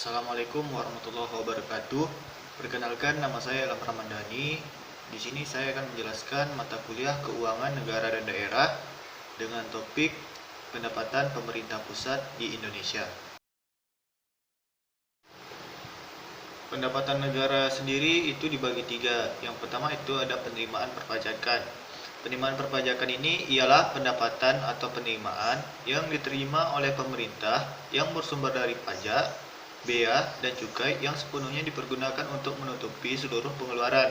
Assalamualaikum warahmatullahi wabarakatuh. Perkenalkan, nama saya Ilham Ramandani. Di sini saya akan menjelaskan mata kuliah Keuangan Negara dan Daerah dengan topik pendapatan pemerintah pusat di Indonesia. Pendapatan negara sendiri itu dibagi tiga. Yang pertama itu ada penerimaan perpajakan. Penerimaan perpajakan ini ialah pendapatan atau penerimaan yang diterima oleh pemerintah yang bersumber dari pajak, bea, dan cukai yang sepenuhnya dipergunakan untuk menutupi seluruh pengeluaran.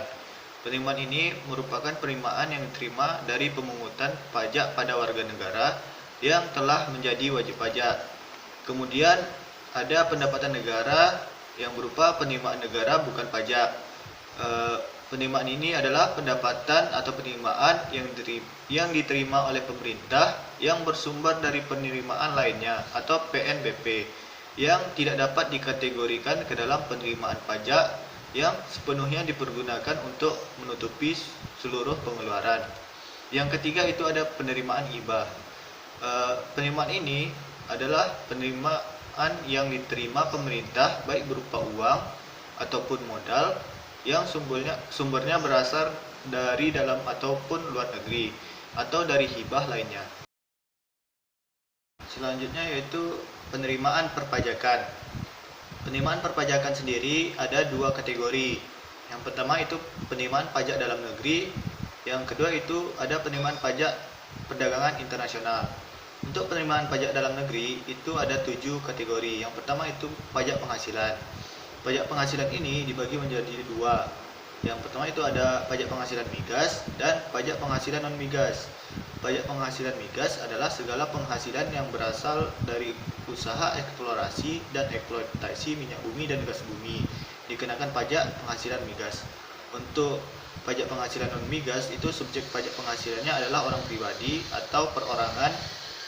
Penerimaan ini merupakan penerimaan yang diterima dari pemungutan pajak pada warga negara yang telah menjadi wajib pajak. Kemudian ada pendapatan negara yang berupa penerimaan negara bukan pajak. Penerimaan ini adalah pendapatan atau penerimaan yang diterima oleh pemerintah yang bersumber dari penerimaan lainnya atau PNBP yang tidak dapat dikategorikan ke dalam penerimaan pajak yang sepenuhnya dipergunakan untuk menutupi seluruh pengeluaran. Yang ketiga itu ada penerimaan hibah. Penerimaan ini adalah penerimaan yang diterima pemerintah baik berupa uang ataupun modal yang sumbernya berasal dari dalam ataupun luar negeri atau dari hibah lainnya. Selanjutnya yaitu penerimaan perpajakan. Penerimaan perpajakan sendiri ada dua kategori. Yang pertama itu penerimaan pajak dalam negeri, yang kedua itu ada penerimaan pajak perdagangan internasional. Untuk penerimaan pajak dalam negeri itu ada 7 kategori. Yang pertama itu pajak penghasilan. Pajak penghasilan ini dibagi menjadi dua. Yang pertama itu ada pajak penghasilan migas dan pajak penghasilan non migas. Pajak penghasilan migas adalah segala penghasilan yang berasal dari usaha eksplorasi dan eksploitasi minyak bumi dan gas bumi dikenakan pajak penghasilan migas. Untuk pajak penghasilan non migas itu subjek pajak penghasilannya adalah orang pribadi atau perorangan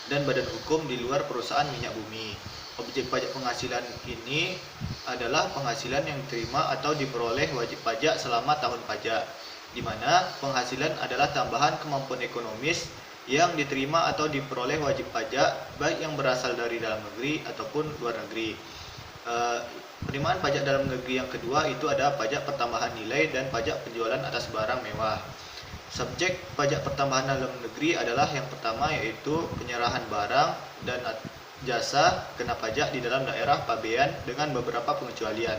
dan badan hukum di luar perusahaan minyak bumi. Objek pajak penghasilan ini adalah penghasilan yang diterima atau diperoleh wajib pajak selama tahun pajak, di mana penghasilan adalah tambahan kemampuan ekonomis yang diterima atau diperoleh wajib pajak baik yang berasal dari dalam negeri ataupun luar negeri. Penerimaan pajak dalam negeri yang kedua itu ada pajak pertambahan nilai dan pajak penjualan atas barang mewah. Subjek pajak pertambahan dalam negeri adalah yang pertama yaitu penyerahan barang dan jasa kena pajak di dalam daerah pabean dengan beberapa pengecualian.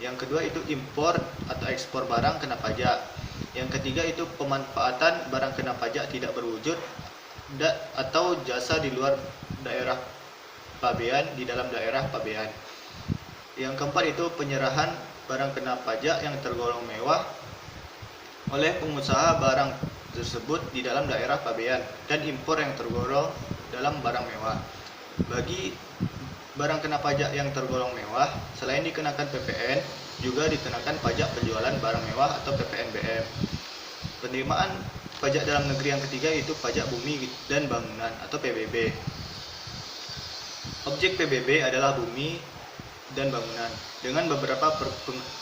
Yang kedua itu impor atau ekspor barang kena pajak. Yang ketiga itu pemanfaatan barang kena pajak tidak berwujud atau jasa di luar daerah pabean di dalam daerah pabean. Yang keempat itu penyerahan barang kena pajak yang tergolong mewah oleh pengusaha barang tersebut di dalam daerah pabean dan impor yang tergolong dalam barang mewah. Bagi barang kena pajak yang tergolong mewah, selain dikenakan PPN, juga dikenakan pajak penjualan barang mewah atau PPNBM. Penerimaan pajak dalam negeri yang ketiga itu pajak bumi dan bangunan atau PBB. Objek PBB adalah bumi dan bangunan dengan beberapa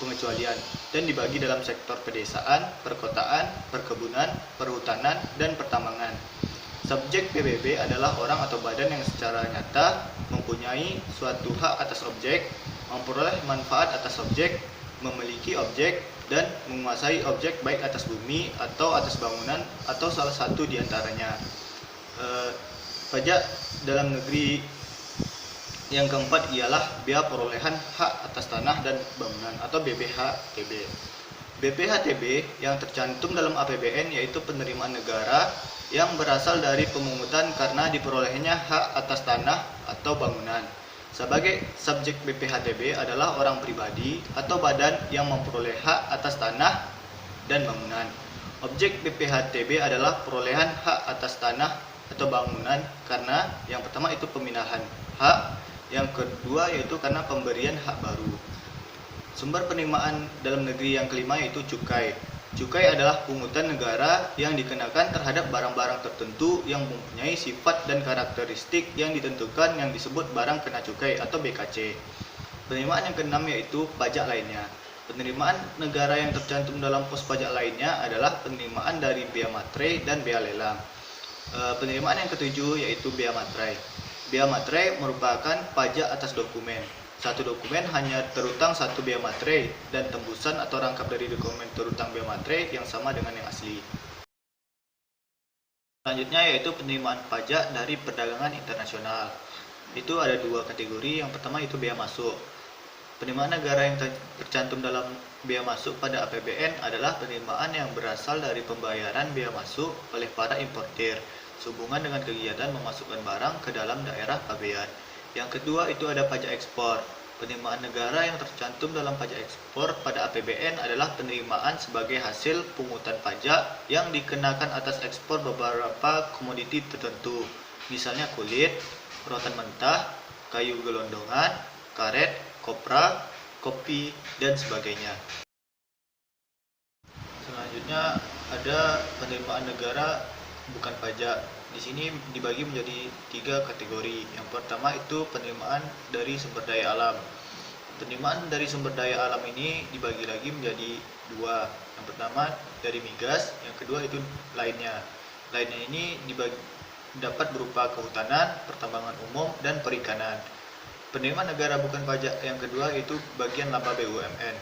pengecualian dan dibagi dalam sektor pedesaan, perkotaan, perkebunan, perhutanan, dan pertambangan. Subjek PBB adalah orang atau badan yang secara nyata mempunyai suatu hak atas objek, memperoleh manfaat atas objek, memiliki objek, dan menguasai objek baik atas bumi atau atas bangunan atau salah satu di antaranya. Pajak dalam negeri yang keempat ialah bea perolehan hak atas tanah dan bangunan atau BPHTB. BPHTB yang tercantum dalam APBN yaitu penerimaan negara yang berasal dari pemungutan karena diperolehnya hak atas tanah atau bangunan. Sebagai subjek BPHTB adalah orang pribadi atau badan yang memperoleh hak atas tanah dan bangunan. Objek BPHTB adalah perolehan hak atas tanah atau bangunan karena yang pertama itu pemindahan hak, yang kedua yaitu karena pemberian hak baru. Sumber penerimaan dalam negeri yang kelima yaitu cukai. Cukai adalah pungutan negara yang dikenakan terhadap barang-barang tertentu yang mempunyai sifat dan karakteristik yang ditentukan yang disebut barang kena cukai atau BKC. Penerimaan yang keenam yaitu pajak lainnya. Penerimaan negara yang tercantum dalam pos pajak lainnya adalah penerimaan dari bea materai dan bea lelang. Penerimaan yang ketujuh yaitu bea materai. Bea materai merupakan pajak atas dokumen. Satu dokumen hanya terutang satu bea materai dan tembusan atau rangkap dari dokumen terutang bea materai yang sama dengan yang asli. Selanjutnya yaitu penerimaan pajak dari perdagangan internasional. Itu ada dua kategori. Yang pertama itu bea masuk. Penerimaan negara yang tercantum dalam bea masuk pada APBN adalah penerimaan yang berasal dari pembayaran bea masuk oleh para importir sehubungan dengan kegiatan memasukkan barang ke dalam daerah pabean. Yang kedua itu ada pajak ekspor. Penerimaan negara yang tercantum dalam pajak ekspor pada APBN adalah penerimaan sebagai hasil pungutan pajak yang dikenakan atas ekspor beberapa komoditi tertentu, misalnya kulit, rotan mentah, kayu gelondongan, karet, kopra, kopi, dan sebagainya. Selanjutnya ada penerimaan negara bukan pajak. Di sini dibagi menjadi tiga kategori. Yang pertama itu penerimaan dari sumber daya alam. Penerimaan dari sumber daya alam ini dibagi lagi menjadi dua. Yang pertama dari migas, yang kedua itu lainnya. Lainnya ini dapat berupa kehutanan, pertambangan umum, dan perikanan. Penerimaan negara bukan pajak yang kedua itu bagian laba BUMN.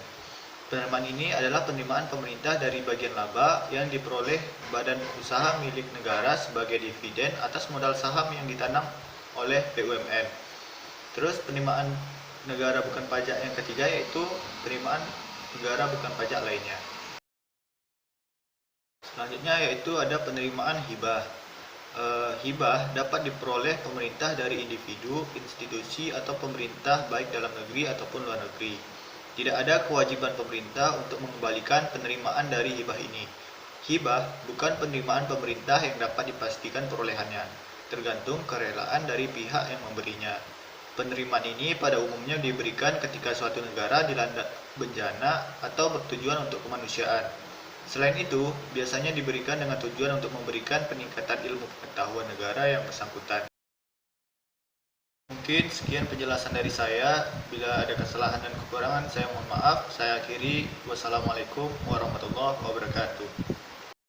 Penerimaan ini adalah penerimaan pemerintah dari bagian laba yang diperoleh badan usaha milik negara sebagai dividen atas modal saham yang ditanam oleh BUMN. Terus penerimaan negara bukan pajak yang ketiga yaitu penerimaan negara bukan pajak lainnya. Selanjutnya yaitu ada penerimaan hibah. Hibah dapat diperoleh pemerintah dari individu, institusi, atau pemerintah baik dalam negeri ataupun luar negeri. Tidak ada kewajiban pemerintah untuk mengembalikan penerimaan dari hibah ini. Hibah bukan penerimaan pemerintah yang dapat dipastikan perolehannya, tergantung kerelaan dari pihak yang memberinya. Penerimaan ini pada umumnya diberikan ketika suatu negara dilanda bencana atau bertujuan untuk kemanusiaan. Selain itu, biasanya diberikan dengan tujuan untuk memberikan peningkatan ilmu pengetahuan negara yang bersangkutan. Mungkin sekian penjelasan dari saya. Bila ada kesalahan dan kekurangan, saya mohon maaf. Saya akhiri. Wassalamualaikum warahmatullahi wabarakatuh.